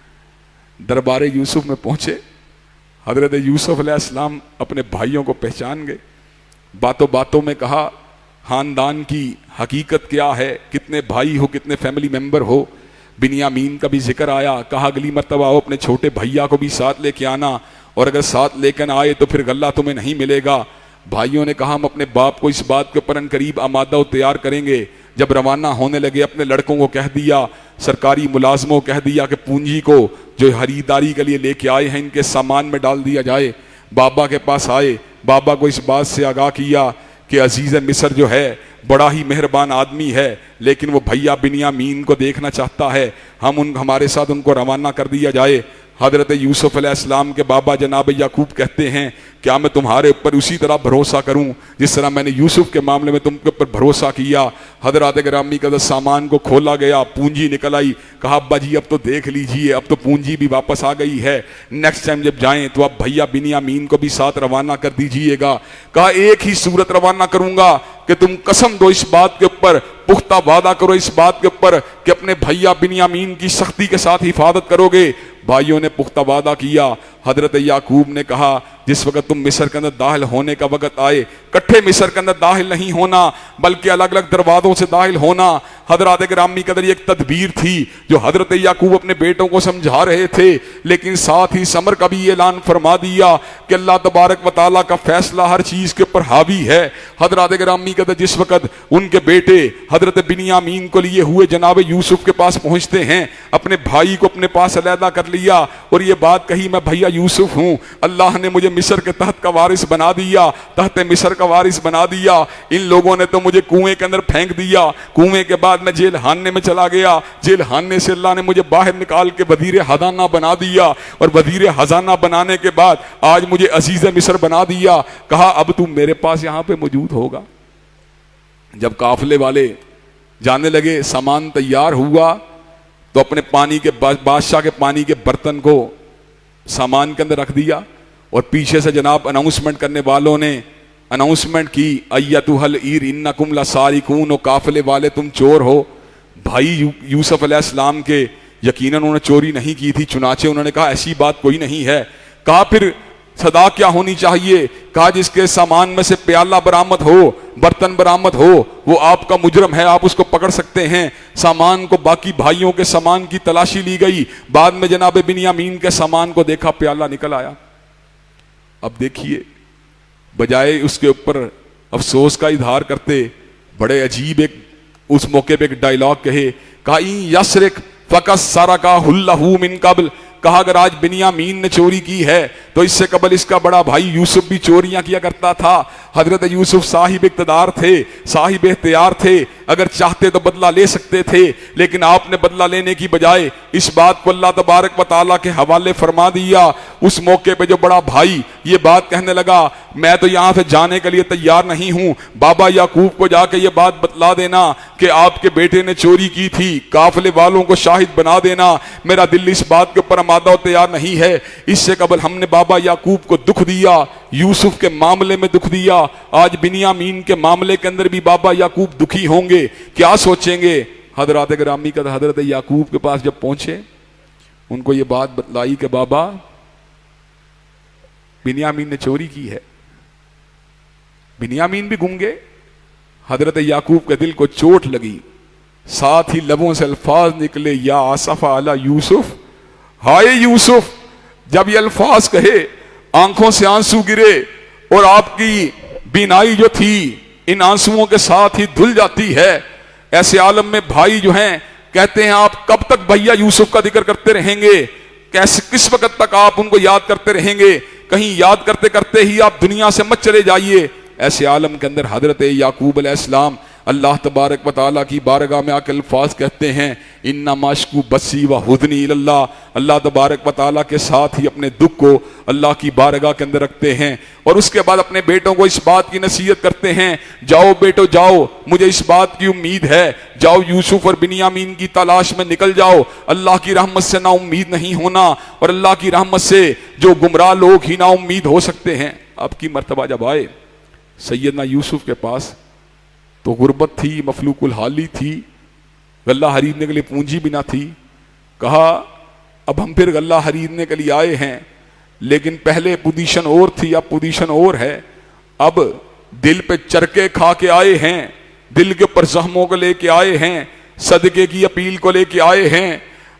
दरबार यूसुफ में पहुँचे, हज़रत यूसुफ अलैहिस्सलाम अपने भाइयों को पहचान गए, बातों बातों में कहा ख़ानदान की हकीकत क्या है, कितने भाई हो, कितने फैमिली मेंबर हो। बिन्यामीन का भी जिक्र आया, कहा अगली मरतबा आओ अपने छोटे भैया को भी साथ लेके आना, और अगर साथ लेकर आए तो फिर गल्ला तुम्हें नहीं मिलेगा। भाइयों ने कहा हम अपने बाप को इस बात के ऊपर अनकरीब आमादा और तैयार करेंगे। जब रवाना होने लगे अपने लड़कों को कह दिया, सरकारी मुलाजमों को कह दिया कि पूंजी को जो खरीदारी के लिए लेके आए हैं इनके सामान में डाल दिया जाए। बाबा के पास आए, बाबा को इस बात से आगाह किया कि अजीज़ मिस्र जो है बड़ा ही मेहरबान आदमी है, लेकिन वो भैया बिन्यामीन को देखना चाहता है, हमारे साथ उनको रवाना कर दिया जाए। हज़रत यूसुफ अलैहिस्सलाम के बाबा जनाब याकूब कहते हैं क्या मैं तुम्हारे ऊपर उसी तरह भरोसा करूं जिस तरह मैंने यूसुफ के मामले में तुमके ऊपर भरोसा किया। हज़रत गिरामी का सामान को खोला गया, पूंजी निकल आई, कहा अब्बा जी अब तो देख लीजिए, अब तो पूंजी भी वापस आ गई है, नेक्स्ट टाइम जब जाएं तो आप भैया बिन्यामीन को भी साथ रवाना कर दीजिएगा। कहा एक ही सूरत रवाना करूंगा कि तुम कसम दो इस बात के ऊपर, पुख्ता वादा करो इस बात के ऊपर कि अपने भैया बिन्यामीन की सख्ती के साथ हिफाजत करोगे। भाइयों ने पुख्ता वादा किया। हजरत याकूब ने कहा जिस वक्त तुम मिस्र के अंदर दाखिल होने का वक्त आए, इकट्ठे मिस्र के अंदर दाखिल नहीं होना बल्कि अलग अलग दरवाजों से दाखिल होना। हजरत गिरामी कदर एक तदबीर थी जो हजरत याकूब अपने बेटों को समझा रहे थे, लेकिन साथ ही समर का भी ऐलान फरमा दिया कि अल्लाह तबारक व तआला का फैसला हर चीज के ऊपर हावी है। हजरत गिरामी कदर जिस वक्त उनके बेटे हजरत बिन्यामीन को लिए हुए जनाब यूसुफ के पास पहुंचते हैं, अपने भाई को अपने पास अलहदा कर लिया और ये बात कही मैं भैया यूसुफ हूं, अल्लाह ने मुझे मिस्र के तहत का वारिस बना दिया, तहत मिस्र का वारिस बना दिया। इन लोगों ने तो मुझे कुएं के अंदर फेंक दिया, कुएं के बाद मैं जेल खाने में चला गया, जेल खाने से अल्लाह ने मुझे बाहर निकाल के वजीर खजाना बना दिया और वजीर खजाना बनाने के बाद आज मुझे अजीज मिस्र बना दिया। कहा अब तू मेरे पास यहां पे मौजूद होगा। जब काफिले वाले जाने लगे, सामान तैयार हुआ तो अपने पानी के बादशाह के पानी के बर्तन को सामान के अंदर रख दिया और पीछे से जनाब अनाउंसमेंट करने वालों ने अनाउंसमेंट की अय्यतुहल ईर इन्नकुम लसारिकून, काफिले वाले तुम चोर हो। भाई यूसुफ अलैहिस्सलाम के यकीनन उन्होंने चोरी नहीं की थी, चुनाचे उन्होंने कहा ऐसी बात कोई नहीं है। कहा फिर सदा क्या होनी चाहिए? कहा जिसके सामान में से प्याला बरामद हो, बर्तन बरामद हो, वो आपका मुजरम है, आप उसको पकड़ सकते हैं। सामान को, बाकी भाइयों के सामान की तलाशी ली गई, बाद में जनाब बिन्यामीन के सामान को देखा, प्याला निकल आया। अब देखिए, बजाय उसके ऊपर अफसोस का इजहार करते, बड़े अजीब एक उस मौके पे एक डायलॉग कहे, कहा यसरिक फकस सारा का हुल्लहू मिन कबल, कहा अगर आज बिन्यामीन ने चोरी की है तो इससे कबल इसका बड़ा भाई यूसुफ भी चोरियां किया करता था। हजरत यूसुफ साहिब इक़्तिदार थे, साहिब इख्तियार थे, अगर चाहते तो बदला ले सकते थे, लेकिन आपने बदला लेने की बजाय इस बात को अल्लाह तबारक व तआला के हवाले फरमा दिया। उस मौके पे जो बड़ा भाई ये बात कहने लगा, मैं तो यहां से जाने के लिए तैयार नहीं हूं, बाबा याकूब को जाके ये बात बतला देना कि आपके बेटे ने चोरी की थी, काफिले वालों को शाहिद बना देना, मेरा दिल इस बात के ऊपर आमादा तैयार नहीं है। इससे कबल हमने बाबा याकूब को दुख दिया, यूसुफ के मामले में दुख दिया, आज बिन्यामीन के मामले के अंदर भी बाबा याकूब दुखी होंगे, क्या सोचेंगे? हजरत गिरामी का हजरत याकूब के पास जब पहुंचे, उनको ये बात बतलाई कि बाबा बिन्यामीन ने चोरी की है। बिन्यामीन भी गूंगे। हजरत याकूब के दिल को चोट लगी, साथ ही लबों से अल्फाज निकले, या आसफा अला यूसुफ, हाय यूसुफ, जब ये अल्फाज कहे आंखों से आंसू गिरे और आपकी बीनाई जो थी इन आंसुओं के साथ ही धुल जाती है। ऐसे आलम में भाई जो हैं कहते हैं आप कब तक भैया यूसुफ का जिक्र करते रहेंगे, कैसे किस वक्त तक आप उनको याद करते रहेंगे, कहीं याद करते करते ही आप दुनिया से मत चले जाइए। ऐसे आलम के अंदर हजरत याकूब अलैहिस्सलाम अल्लाह तबारक व तआला की बारगाह में आकर अल्फाज कहते हैं इन्ना माशकू बसी व हुदनी इल्लाह। अल्लाह तबारक व तआला के साथ ही अपने दुख को अल्लाह की बारगाह के अंदर रखते हैं और उसके बाद अपने बेटों को इस बात की नसीहत करते हैं, जाओ बेटो जाओ, मुझे इस बात की उम्मीद है, जाओ यूसुफ और बिन्यामीन की तलाश में निकल जाओ, अल्लाह की रहमत से ना उम्मीद नहीं होना और अल्लाह की रहमत से जो गुमराह लोग ही ना उम्मीद हो सकते हैं। आपकी मर्तबा जब आए सैयदना यूसुफ के पास तो गुर्बत थी, मफलूकुल हाली थी, गल्ला खरीदने के लिए पूंजी भी ना थी। कहा अब हम फिर गल्ला खरीदने के लिए आए हैं, लेकिन पहले पोजीशन और थी, अब पोजीशन और है। अब दिल पे चरके खा के आए हैं, दिल के ऊपर जख्मों को लेके आए हैं, सदके की अपील को लेके आए हैं,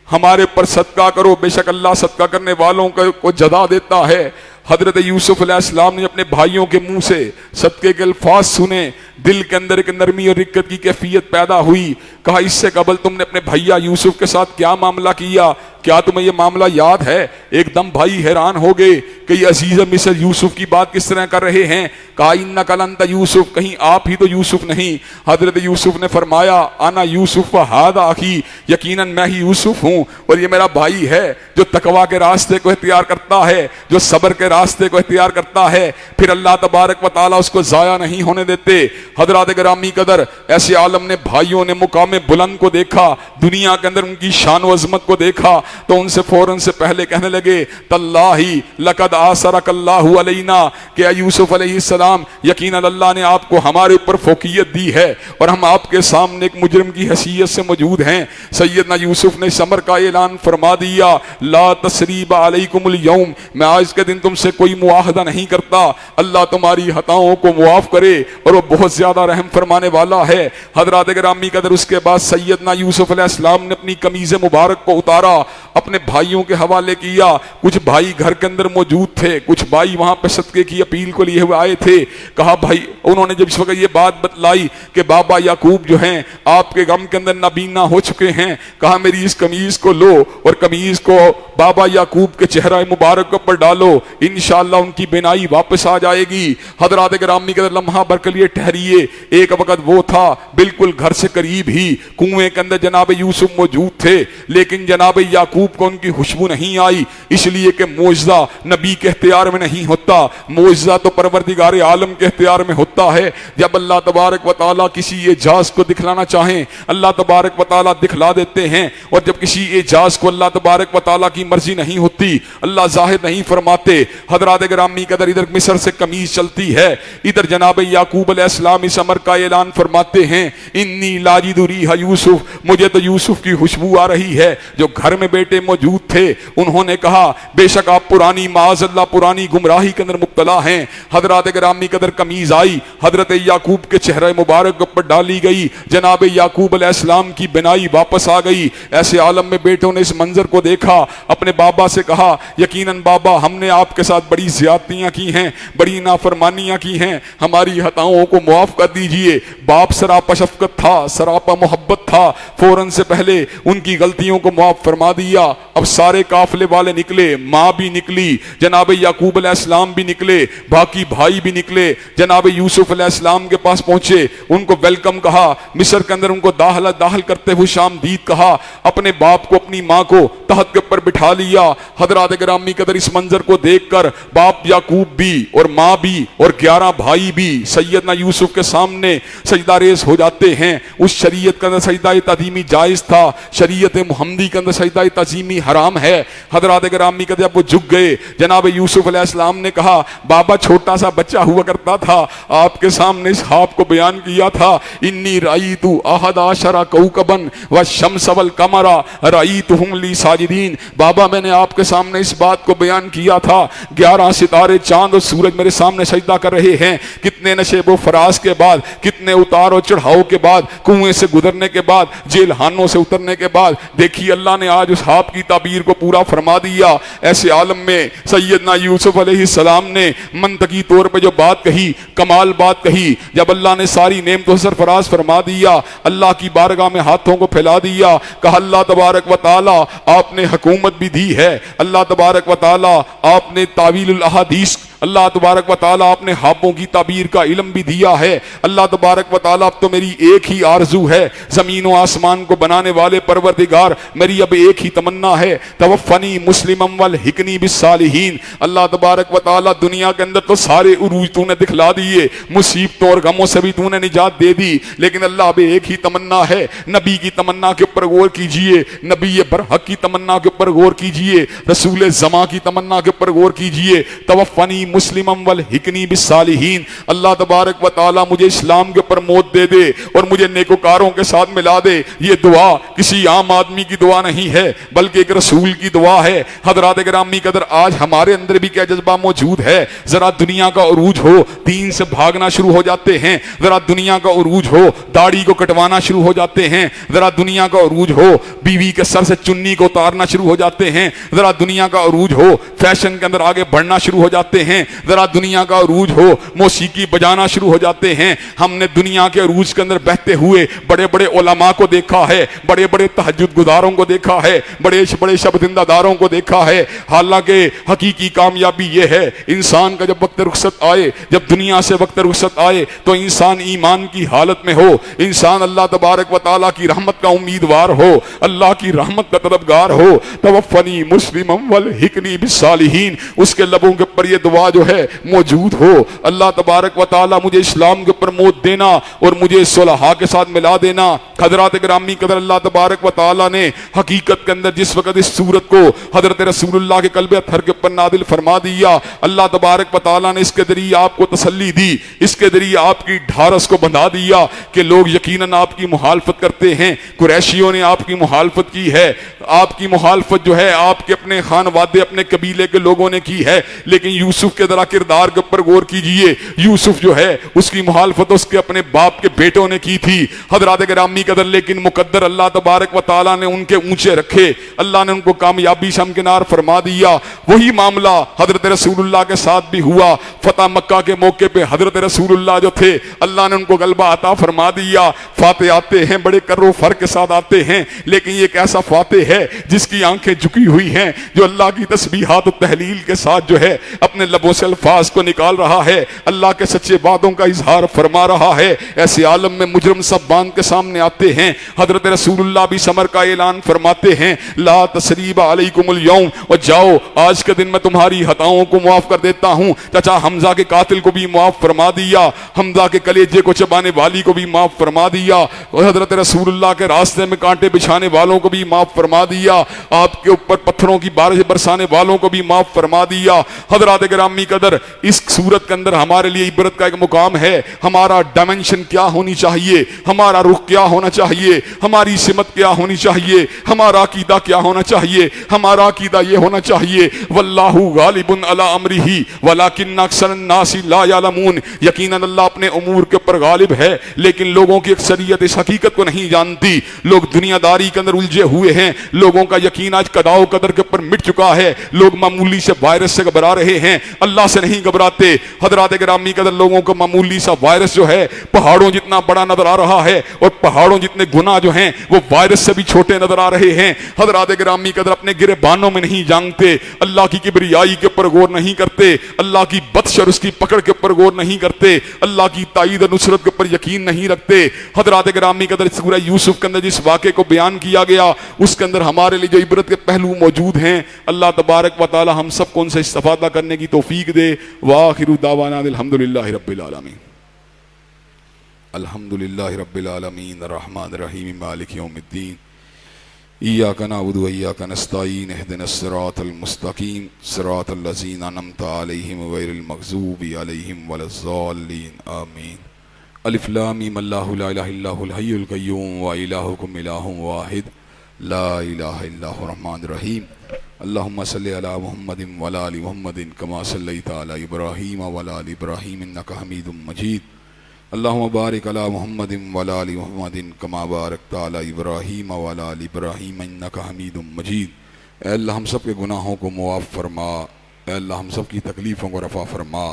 हमारे पर सदका करो, बेशक अल्लाह सदका करने वालों को जदा देता है। हजरत यूसुफ अलैहिस्सलाम ने अपने भाइयों के मुंह से सदके के अल्फाज सुने, दिल के अंदर एक नरमी और रिक्कत की कैफियत पैदा हुई। कहा इससे कबल तुमने अपने भैया यूसुफ के साथ क्या मामला किया, क्या तुम्हें यह मामला याद है? एकदम भाई हैरान हो गए कि ये अजीज मिस्र यूसुफ की बात किस तरह कर रहे हैं। कहा इन्ना कलंता यूसुफ, कहीं आप ही तो यूसुफ नहीं। हजरत यूसुफ ने फरमाया आना यूसुफ व हादा अखी, यकीनन मैं ही यूसुफ हूँ और ये मेरा भाई है जो तकवा के रास्ते को इख्तियार करता है, जो सब्र के रास्ते को इख्तियार करता है, फिर अल्लाह तबारक व तआला उसको जाया नहीं होने देते। हजरत गिरामी कदर ऐसे आलम ने भाइयों ने मुकाम बुलंद को देखा, दुनिया के अंदर उनकी शान व अजमत को देखा तो उनसे फौरन से पहले कहने लगे तल्लाही लकद आसरकल्लाहु अलैना, कि यूसुफ अलैहिस्सलाम यकीनन अल्लाह ने आपको हमारे ऊपर फौकियत दी है और हम आपके सामने एक मुजरिम की हैसियत से मौजूद हैं। सैयदना यूसुफ ने समर का ऐलान फरमा दिया, ला तसरीब अलैकुमुल यौम, मैं आज के दिन तुमसे कोई मुआहदा नहीं करता, अल्लाह तुम्हारी खताओं को मुआफ करे और वो बहुत ज्यादा रहम फरमाने वाला है। हजरत गिरामी कदर उसके बाद सैयदना यूसुफ अलैहिस्सलाम ने अपनी कमीज मुबारक को उतारा, अपने भाइयों के हवाले किया। कुछ भाई घर के अंदर मौजूद थे, कुछ भाई वहां पे सदके की अपील को लिए हुए आए थे। कहा भाई, उन्होंने जब इस वक्त ये बात बतलाई कि बाबा याकूब जो हैं आपके गम के अंदर नबीना हो चुके हैं, कहा मेरी इस कमीज को लो और कमीज को बाबा याकूब के चेहरा मुबारक के ऊपर डालो, इंशाअल्लाह उनकी बिनाई वापस आ जाएगी। हजरात गिरामी के लम्हा भर के लिए ठहरिए। एक वक्त वो था बिल्कुल घर से करीब ही कुएं के अंदर जनाब यूसुफ मौजूद थे, लेकिन जनाब याकूब को उनकी खुशबू नहीं आई, इसलिए कि मौजज़ा नबी के इख्तियार में नहीं होता, मौजज़ा तो परवरदिगार आलम के इख्तियार में होता है। जब अल्लाह तबारक व तआला किसी एजाज को दिखलाना चाहें अल्लाह तबारक व तआला दिखला देते हैं, और जब किसी एजाज को अल्लाह तबारक व तआला की मर्जी नहीं होती अल्लाह जाहिर नहीं फरमाते। हजरात गिरामी कदर इधर मिस्र से कमीज चलती है, इधर जनाब याकूब अलैहिस्सलाम इस अमर का ऐलान फरमाते हैं इन्नी लाजिदु रीहा यूसुफ, मुझे तो यूसुफ की खुशबू आ रही है। जो घर में बेटे मौजूद थे उन्होंने कहा बेशक आप पुरानी माज़अल्लाह पुरानी गुमराही के अंदर मुब्तला हैं। हजरात गिरामी कदर कमीज आई, हजरत याकूब के चेहरे मुबारक के ऊपर डाली गई, जनाब याकूब अलैहिस्सलाम की बिनाई वापस आ गई। ऐसे आलम में बेटों ने इस मंजर को देखा, अपने बाबा से कहा यकीनन बाबा हमने आपके साथ बड़ी ज्यादतियां की हैं, बड़ी नाफरमानियां की हैं, हमारी खताओं को मुआफ कर दीजिए। बाप सरापा शफकत था, सरापा मोहब्बत था, फौरन से पहले उनकी गलतियों को मुआफ फरमा दिया। अब सारे काफिले वाले निकले, माँ भी निकली, जनाब याकूब अलैहिस्सलाम भी निकले, बाकी भाई भी निकले, जनाब यूसुफ अलैहिस्सलाम के पास पहुंचे, उनको वेलकम कहा, मिस्र के अंदर उनको दाखिल करते हुए शामदीद कहा, अपने बाप को अपनी माँ को तहत के ऊपर बिठा लिया। हजरात गिरामी कदर इस मंजर को देखकर बाप याकूब भी और माँ भी और 11 भाई भी सैयदना यूसुफ के सामने सजदा रेज़ हो जाते हैं। उस शरीयत के अंदर सजदा तज़ीमी जायज़ था, शरीयत मुहम्मदी के अंदर सजदा तज़ीमी हराम है। हजरात गिरामी कदर जब वो झुक गए, जनाब यूसुफ अलैहिस्सलाम ने कहा बाबा छोटा सा बच्चा हुआ करता था, आपके सामने इस ख्वाब को बयान किया था, इन्नी राईतु अहदा अशरा कौकबन व शम्स वल कमरा राईतुहुम ली साजिदीन। बाबा मैंने आपके सामने इस बात को बयान किया था, 11 सितारे चांद और सूरज मेरे सामने सजदा कर रहे हैं। कितने नशेबो फराज के बाद, कितने उतार और चढ़ाव के बाद, कुएं से गुजरने के बाद, जेलहानों से उतरने के बाद, देखिए अल्लाह ने आज उस हाल बाप की ताबीर को पूरा फरमा दिया। ऐसे आलम में सैयदना यूसुफ अलैहिस्सलाम ने मंतकी तौर पे जो बात कही, कमाल बात कही, जब अल्लाह ने सारी नेमतों से सरफराज फरमा दिया, अल्लाह की बारगाह में हाथों को फैला दिया, कहा अल्लाह तबारक व तआला आपने हुकूमत भी दी है, अल्लाह तबारक व तआला आपने तावीलुल अहादीस, अल्लाह तबारक व तआला आपने हाबों की ताबीर का इल्म भी दिया है। अल्लाह तबारक व तआला अब तो मेरी एक ही आरजू है, जमीन व आसमान को बनाने वाले परवरदिगार, मेरी अब एक ही तमन्ना है, तवफ़नी मुस्लिमम वल हिकनी बिस्सालिहीन। अल्लाह तबारक व तआला दुनिया के अंदर तो सारे उरूज तूने दिखला दिए, मुसीबतों और गमों से भी तूने निजात दे दी, लेकिन अल्लाह अब एक ही तमन्ना है, नबी की तमन्ना के ऊपर गौर कीजिए, नबी बरहक की तमन्ना के ऊपर गौर कीजिए, रसूल ज़मा की तमन्ना के ऊपर गौर कीजिए, तवफ़नी मुस्लिमम वल हिकनी बिस्सालिहीन। अल्लाह तबारक व तआला मुझे इस्लाम के ऊपर मौत दे दे और मुझे नेकोकारों के साथ मिला दे। ये दुआ किसी आम आदमी की दुआ नहीं है, बल्कि एक रसूल की दुआ है। हजरात गिरामी कदर, आज हमारे अंदर भी क्या जज्बा मौजूद है? जरा दुनिया का उरूज हो, दीन से भागना शुरू हो जाते हैं। जरा दुनिया का उरूज हो, दाढ़ी को कटवाना शुरू हो जाते हैं। जरा दुनिया का उरूज हो, बीवी के सर से चुन्नी को उतारना शुरू हो जाते हैं। जरा दुनिया का उरूज हो, फैशन के अंदर आगे बढ़ना शुरू हो जाते हैं। जरा दुनिया का अरूज हो, मौसीकी बजाना शुरू हो जाते हैं। हमने दुनिया के अरूज के अंदर बहते हुए बड़े बड़े उलमा को देखा है, बड़े बड़े तहज्जुद गुजारों को देखा है, बड़े बड़े शबदिंदादारों को देखा है। हालांकि हकीकी कामयाबी यह है, इंसान का जब वक्त रुखसत आए, जब दुनिया से वक्त रुखसत आए, तो इंसान ईमान की हालत में हो, इंसान अल्लाह तबारक व तआला की रहमत का उम्मीदवार हो, अल्लाह की रहमत का तलबगार हो। तवफ़नी मुस्लिमम वल हिकनी बिस्सालिहीन, उसके लबों के ऊपर ये दुआ जो है मौजूद हो, अल्लाह तबारक व तआला मुझे इस्लाम के ऊपर मौत देना और मुझे सुलहा के साथ मिला देना। हजरात गिरामी कदर, अल्लाह तबारक व तआला ने हकीकत के अंदर जिस वक्त इस सूरत को हजरत रसूलुल्लाह के कल्बे अतहर के ऊपर नादिल फरमा दिया, अल्लाह तबारक व तआला ने इसके जरिए आपको तसल्ली दी, इसके जरिए आपकी ढारस को बंधा दिया कि लोग यकीनन आपकी मुखालफत करते हैं। कुरैशियों ने आपकी मुखालफत की है, आपकी मुखालफत जो है आपके अपने खानवादे, अपने कबीले के लोगों ने की है, लेकिन यूसुफ के जरा किरदार के ऊपर गौर कीजिए। यूसुफ जो है उसकी मुखालफत उसके अपने बाप के बेटों ने की थी। हजरात गिरामी कदर, लेकिन मुकद्दर अल्लाह तबारक व तआला ने उनके ऊंचे रखे, अल्लाह ने उनको कामयाबी से हमकिनार फरमा दिया। वही मामला हजरत रसूलुल्लाह के साथ भी हुआ। फतह मक्का के मौके पे हजरत रसूलुल्लाह जो थे, अल्लाह ने उनको गलबा अता फरमा दिया। फातेह आते हैं, बड़े कर्रो फर के साथ आते हैं, लेकिन ये एक ऐसा फातेह है जिसकी आंखें झुकी हुई हैं, जो अल्लाह की तस्बीहात और तहलील के साथ जो है अपने लबों से अल्फाज को निकाल रहा है, अल्लाह के सच्चे बातों का इजहार फरमा रहा है। ऐसे आलम में मुजरम सब बांध के सामने आते हैं। हजरत रसूलुल्लाह भी समर का ऐलान फरमाते हैं, ला तसरीबा अलैकुमुल यौम, और जाओ आज के दिन मैं तुम्हारी हताओं को माफ कर देता हूं। चाचा हमजा के कातिल को भी माफ फरमा दिया, हमजा के कलेजे को चबाने वाली को भी माफ फरमा दिया, और हजरत रसूलुल्लाह के रास्ते में कांटे बिछाने वालों को भी माफ फरमा दिया, आपके ऊपर पत्थरों की बारिश बरसाने वालों को भी माफ फरमा दिया। हजरात गिरामी कदर, इस सूरत के अंदर हमारे लिए इबरत का एक मुकाम है। हमारा डायमेंशन क्या होनी चाहिए, हमारा रुख क्या होना चाहिए, हमारी सिमत क्या होनी चाहिए, हमारा अकीदा क्या होना चाहिए। हमारा अकीदा ये होना चाहिए, वल्लाहु गालिबुन अला अमरिही वलाकिन्न अक्सरन नासी ला यालमून, यकीनन अल्लाह अपने उमूर के ऊपर गालिब है, लेकिन लोगों की अक्सरियत इस हकीकत को नहीं जानती। लोग दुनियादारी के अंदर उलझे हुए हैं, लोगों का यकीन आज कदाओ कदर के ऊपर मिट चुका है। लोग मामूली से वायरस से घबरा रहे हैं, अल्लाह से नहीं घबराते। हजरात गिरामी कदर, लोगों को मामूली सा वायरस जो है पहाड़ों जितना बड़ा नजर आ रहा है, और पहाड़ों जितने गुनाह जो हैं वो वायरस से भी छोटे नजर आ रहे हैं। हजरात गिरामी कदर, अपने गिरेबानों में नहीं जानते, अल्लाह की किबरियाई के ऊपर गौर नहीं करते, अल्लाह की बख्श और उसकी पकड़ के ऊपर गौर नहीं करते, अल्लाह की ताईद और नुसरत के ऊपर यकीन नहीं रखते। हजरात गिरामी कदर, सूरह यूसुफ के अंदर जिस वाक़े को बयान किया गया, उसके अंदर हमारे लिए जो इबरत के पहलू मौजूद हैं, अल्लाह तबारक व तआला हम सबको उनसे इस्तिफादा करने की तौफीक दे। वाखिरु दावाना अल्हम्दुलिल्लाहि रब्बिल आलमीन। अल्हम्दुलिल्लाहि रब्बिल आलमीन अर्रहमानिर रहीम मालिक यौमिद्दीन इय्याका नअबुदु व इय्याका नस्तईन इहदिनस सिरातल मुस्तकीम सिरातल लज़ीना अनअमता अलैहिम गैरिल मग़ज़ूबि अलैहिम वलज़्ज़ालिन आमीन। अलिफ लाम मीम अल्लाहु ला इलाहा इल्ला हुवल हय्युल क़य्यूम व इलाहुकुम इलाहुन वाहिद ला इलाहा इल्ला हुवर रहमानिर रहीम। अल्लाहुम्मा सल्लि अला मुहम्मदिन व अला आलि मुहम्मदिन कमा सल्लैता अला इब्राहीम व अला आलि इब्राहीम इन्नका हमीदुम मजीद। अल्लाहुम्मा बारिक अला मुहम्मदिन व अला आलि मुहम्मदिन कमा बारकता अला इब्राहीम व अला आलि इब्राहीम इन्नका हमीदुम मजीद। ऐ अल्लाह हम सब के गुनाहों को मुआफ़ फरमा। ऐ अल्लाह हम सब की तकलीफ़ों को रफ़ा फरमा।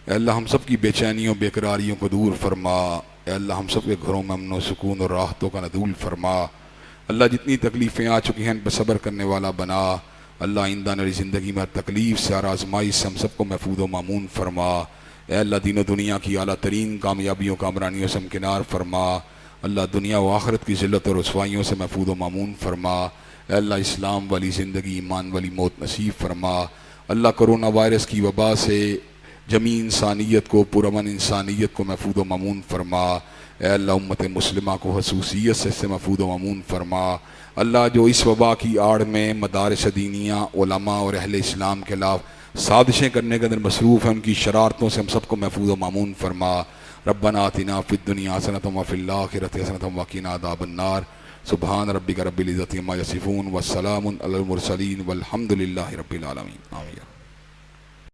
ऐ अल्लाह हम सब की बेचैनियों बेकरारियों को दूर फरमा। ऐ अल्लाह हम सब के घरों में अमन व सुकून और राहतों का नज़ूल फरमा। अल्लाह जितनी तकलीफ़ें आ चुकी हैं इन पर सब्र करने वाला बना। अल्लाह आइंदा नई ज़िंदगी में तकलीफ़ से और आज़माइश से हम सबको महफूज व मामून फरमा। ऐ अल्लाह दीन दुनिया की आला तरीन कामयाबियों कामरानियों से हमकिनार फरमा। अल्लाह दुनिया व आखिरत की ज़िल्लत और रुसवाइयों से महफूज व मामून फरमा। ऐ अल्लाह इस्लाम वाली ज़िंदगी ईमान वाली मौत नसीब फरमा। अल्लाह कोरोना वायरस की वबा से जमी इंसानियत को पुरअमन इंसानियत को महफूज व मामून फरमा। ऐ अल्लाह उम्मत मुस्लिमा को खसूसियत से महफूज व मामून फरमा। अल्लाह जो इस वबा की आड़ में मदारिस दीनिया उलमा और अहले इस्लाम के खिलाफ साजिशें करने के अंदर मसरूफ़ हैं उनकी शरारतों से हम सबको महफूज व मामून फरमा। रब्बना आतिना फिद दुनिया हसनतम व फिल आखिरति हसनतम व क़िना अज़ाबन्नार। सुब्हान रब्बिका रब्बिल इज़्ज़ति अम्मा यसिफून व सलामुन अलल मुरसलीन वल्हम्दुलिल्लाहि रब्बिल आलमीन। आमीन।